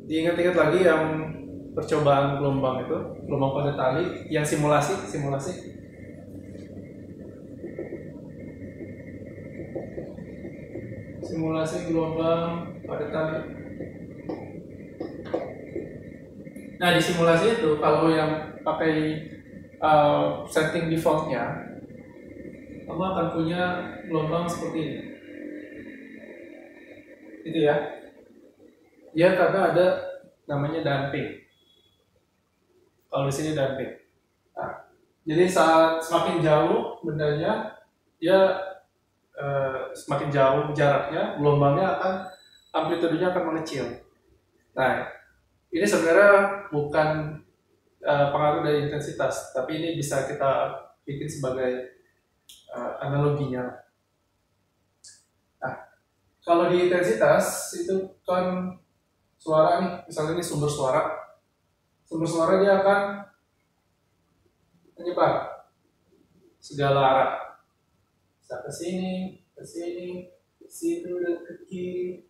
Diingat-ingat lagi yang percobaan gelombang itu, gelombang pada tali, yang simulasi gelombang pada tali. Nah, di simulasi itu kalau yang pakai setting defaultnya, kamu akan punya gelombang seperti ini. Itu ya. Dia karena ada namanya damping. Kalau di sini damping. Nah, jadi saat semakin jauh bendanya, dia semakin jauh jaraknya, gelombangnya akan amplitudenya akan mengecil. Nah, ini sebenarnya bukan pengaruh dari intensitas, tapi ini bisa kita bikin sebagai analoginya. Nah, kalau di intensitas itu kan suara nih, misalnya ini sumber suara dia akan menyebar segala arah, bisa ke sini, ke situ dan ke kiri.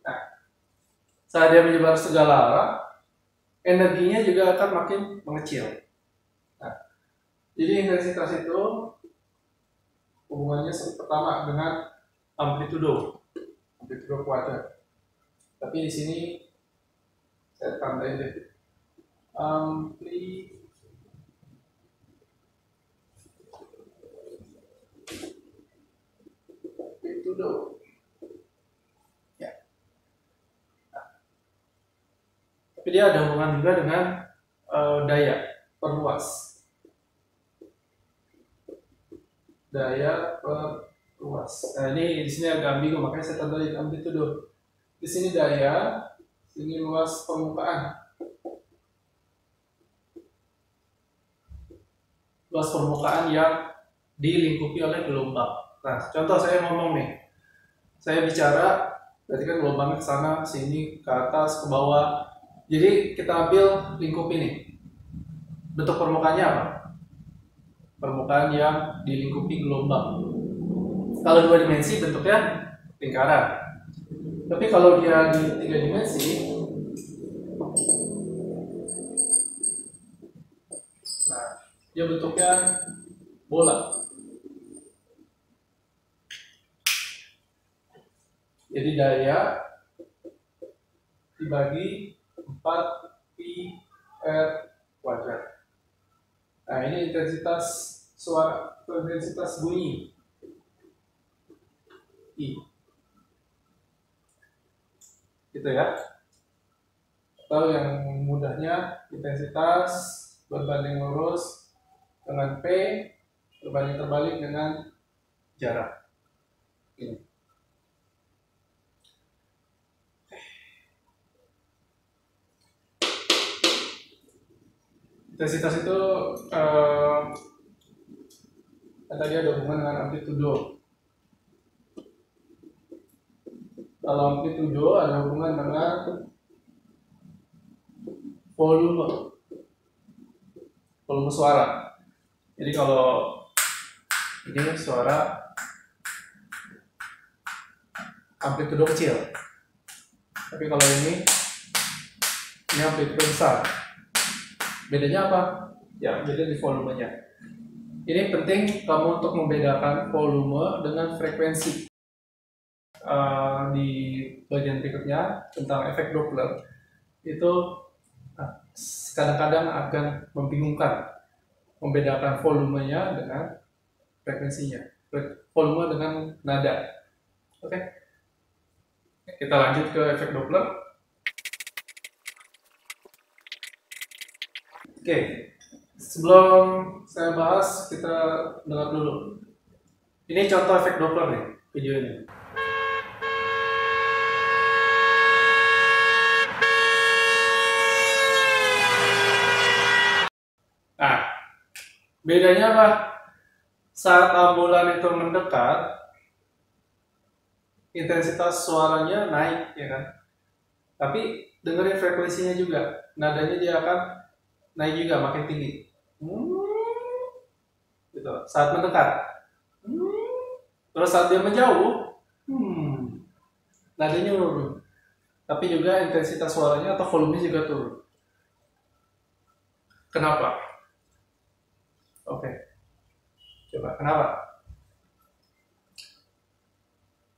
Nah, saat dia menyebar segala arah, energinya juga akan makin mengecil. Nah, jadi intensitas itu hubungannya pertama dengan amplitudo kuadrat. Tapi di sini saya tambahin deh amplitudo. Ya. Nah, tapi dia ada hubungan juga dengan daya perluas. Daya perluas. Nah, ini di sini agak ambigu, makanya saya tambahin amplitudo. Di sini daya, sini luas permukaan. Luas permukaan yang dilingkupi oleh gelombang. Nah, contoh saya ngomong nih. Saya bicara, berarti kan gelombangnya ke sana, ke sini, ke atas, ke bawah. Jadi kita ambil lingkup ini. Bentuk permukaannya apa? Permukaan yang dilingkupi gelombang. Kalau 2 dimensi bentuknya lingkaran. Tapi kalau dia di 3 dimensi, nah, dia bentuknya bola. Jadi daya dibagi 4 pi r kuadrat. Nah, ini intensitas suara, intensitas bunyi I. Gitu ya. Atau yang mudahnya intensitas berbanding lurus dengan P berbanding terbalik dengan jarak. Ini. Intensitas itu tadi ada hubungan dengan amplitudo. Kalau amplitudo ada hubungan dengan volume suara. Jadi kalau ini suara amplitudo kecil, tapi kalau ini amplitudo besar. Bedanya apa? Ya, beda di volumenya. Ini penting kamu untuk membedakan volume dengan frekuensi. Di bagian berikutnya tentang efek Doppler itu kadang-kadang akan membingungkan membedakan volumenya dengan frekuensinya, volume dengan nada. Oke, kita lanjut ke efek Doppler. Oke, sebelum saya bahas, kita dengar dulu. Ini contoh efek Doppler nih, video ini. Nah, bedanya apa? Saat ambulan itu mendekat, intensitas suaranya naik, ya kan? Tapi dengerin frekuensinya juga, nadanya dia akan naik juga, makin tinggi. Gitu. Saat mendekat. Terus saat dia menjauh, nadanya menurun. tapi juga intensitas suaranya atau volumenya juga turun. Kenapa? Oke, coba kenapa?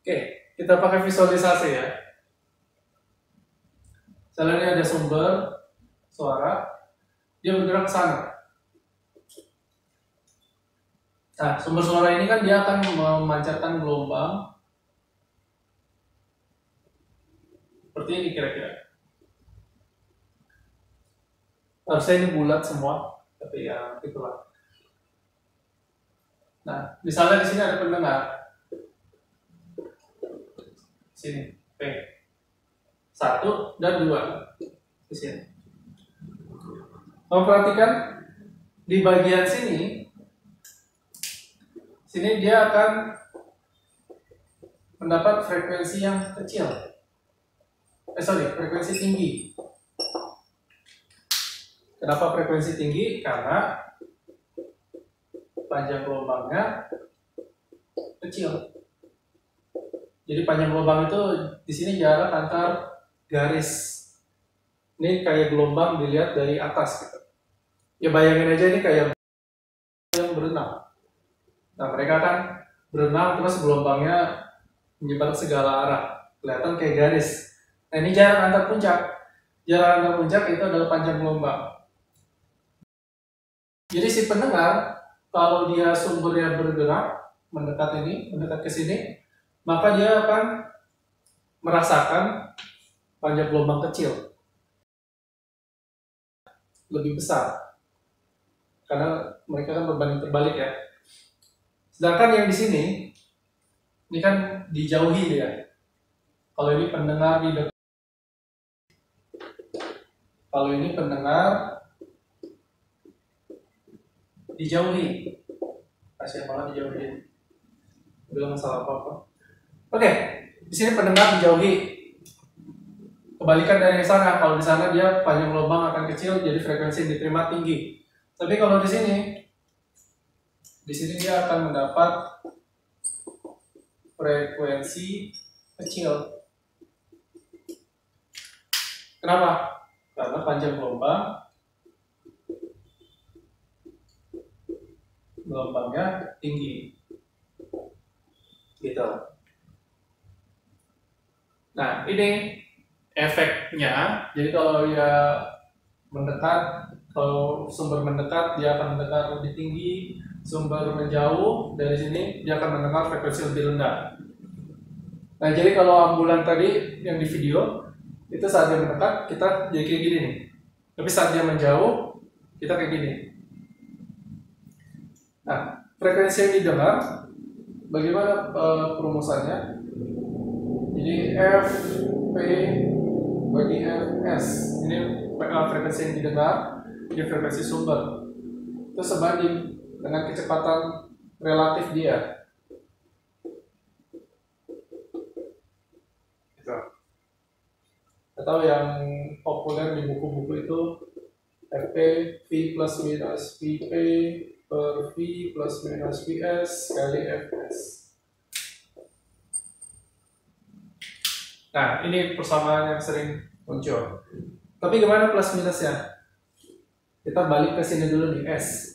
Oke, kita pakai visualisasi ya. Misalnya ini ada sumber suara, dia bergerak ke sana. Nah, sumber suara ini kan dia akan memancarkan gelombang seperti ini kira-kira. Harusnya ini bulat semua, tapi ya itulah. Nah, misalnya di sini ada pendengar. Sini, P. 1 dan 2. Di sini. Kamu perhatikan di bagian sini dia akan mendapat frekuensi yang kecil. Frekuensi tinggi. Kenapa frekuensi tinggi? Karena panjang gelombangnya kecil. Jadi panjang gelombang itu di sini jarak antar garis. Ini kayak gelombang dilihat dari atas gitu. Ya bayangin aja ini kayak yang berenang. Nah, mereka kan berenang terus gelombangnya menyebar segala arah. Kelihatan kayak garis. Nah, ini jarak antar puncak. Jarak antar puncak itu adalah panjang gelombang. Jadi si pendengar, kalau dia sumbernya bergerak, mendekat ke sini, maka dia akan merasakan panjang gelombang kecil. Lebih besar. Karena mereka kan berbanding terbalik ya. Sedangkan yang di sini, ini kan dijauhi dia. Kalau ini pendengar di dekat. Kalau ini pendengar dijauhi. Kasihan malah dijauhi. Belum masalah apa-apa. Oke, di sini pendengar dijauhi. Kebalikan dari sana, kalau di sana dia panjang gelombang akan kecil, jadi frekuensi yang diterima tinggi. Tapi kalau di sini dia akan mendapat frekuensi kecil. Kenapa? Karena panjang gelombangnya tinggi. Gitu. Nah, ini efeknya. Jadi kalau dia mendekat, kalau sumber mendekat, dia akan mendekat lebih tinggi. Sumber menjauh dari sini, dia akan mendengar frekuensi lebih rendah. Nah, jadi kalau ambulan tadi yang di video, itu saat dia mendekat, kita jadi kayak gini nih. Tapi saat dia menjauh, kita kayak gini. Nah, frekuensi yang didengar, bagaimana perumusannya? Jadi F, P, bagi Fs. Ini frekuensi yang didengar, ini frekuensi sumber. Itu sebanding dengan kecepatan relatif dia. Gitu. Atau yang populer di buku-buku itu Fp, V plus minus Vp per V plus minus Vs kali Fs. Nah, ini persamaan yang sering muncul. Tapi gimana plus minusnya? Kita balik ke sini dulu nih, S.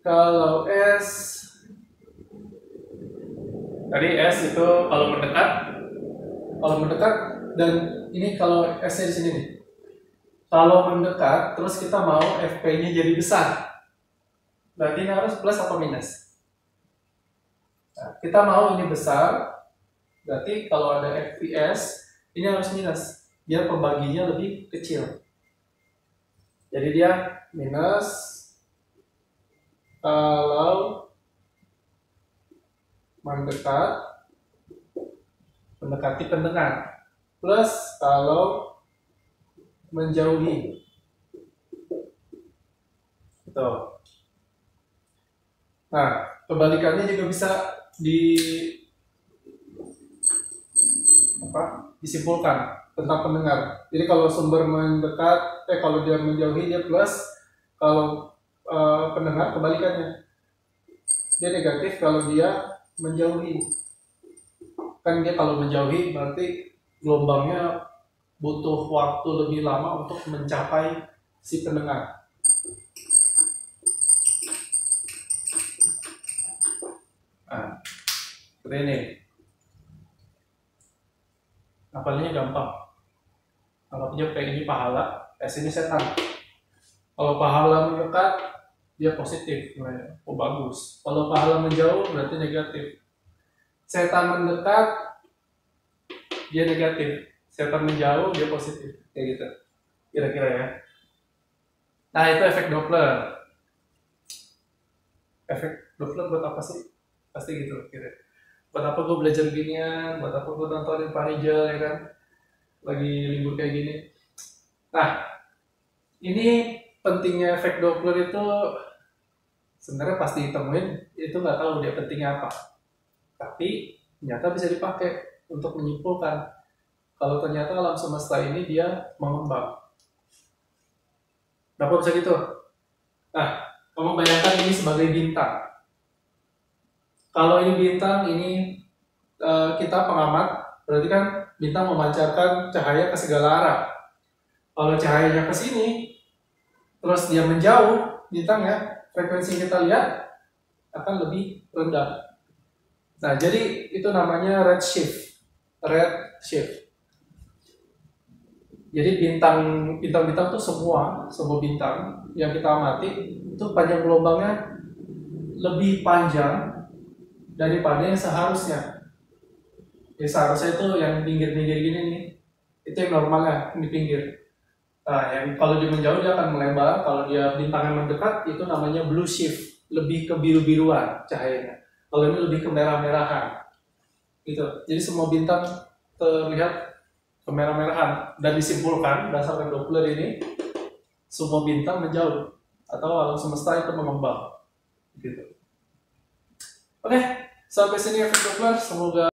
Kalau S, tadi S itu kalau mendekat dan ini kalau S-nya di sini nih. Kalau mendekat, terus kita mau Fp-nya jadi besar. Berarti ini harus plus atau minus? Nah, kita mau ini besar, berarti kalau ada Fps, ini harus minus. Biar pembaginya lebih kecil. Jadi dia minus kalau mendekati pendengar, plus kalau menjauhi. Tuh. Nah, kebalikannya juga bisa disimpulkan tentang pendengar. Jadi kalau sumber mendekat, kalau dia menjauhi dia plus, kalau pendengar kebalikannya. Dia negatif kalau dia menjauhi. Kan dia kalau menjauhi berarti gelombangnya butuh waktu lebih lama untuk mencapai si pendengar. Nah, seperti ini. Ngapalnya gampang. Anggap aja kayak ini pahala, sini setan. Kalau pahala mendekat, dia positif. Oh bagus. Kalau pahala menjauh, berarti negatif. Setan mendekat, dia negatif. Setan menjauh, dia positif. Kayak gitu. Kira-kira ya. Nah, itu efek Doppler. Efek Doppler buat apa sih? Pasti gitu kira. Buat apa gue belajar ginian? Buat apa gue nontonin Pak Rijal, ya kan? Lagi libur kayak gini. Nah, ini pentingnya efek Doppler itu sebenarnya pasti ditemuin, itu nggak tahu dia pentingnya apa. Tapi ternyata bisa dipakai untuk menyimpulkan kalau ternyata alam semesta ini dia mengembang. Kenapa bisa gitu? Nah, kamu bayangkan ini sebagai bintang. Kalau ini bintang, ini kita pengamat, berarti kan bintang memancarkan cahaya ke segala arah. Kalau cahayanya ke sini, terus dia menjauh, bintangnya, frekuensi yang kita lihat akan lebih rendah. Nah, jadi itu namanya redshift. Redshift. Jadi bintang-bintang tuh semua bintang yang kita amati itu panjang gelombangnya lebih panjang daripada yang seharusnya. Yang seharusnya itu yang pinggir-pinggir gini nih, itu yang normalnya di pinggir. Nah, yang kalau dia menjauh dia akan melebar. Kalau dia bintang yang mendekat itu namanya blue shift, lebih ke biru-biruan cahayanya. Kalau ini lebih ke merah-merahan. Gitu. Jadi semua bintang terlihat kemerah-merahan dan disimpulkan berdasarkan Doppler ini semua bintang menjauh atau alam semesta itu mengembang. Gitu. Oke, sampai sini efek Doppler. Semoga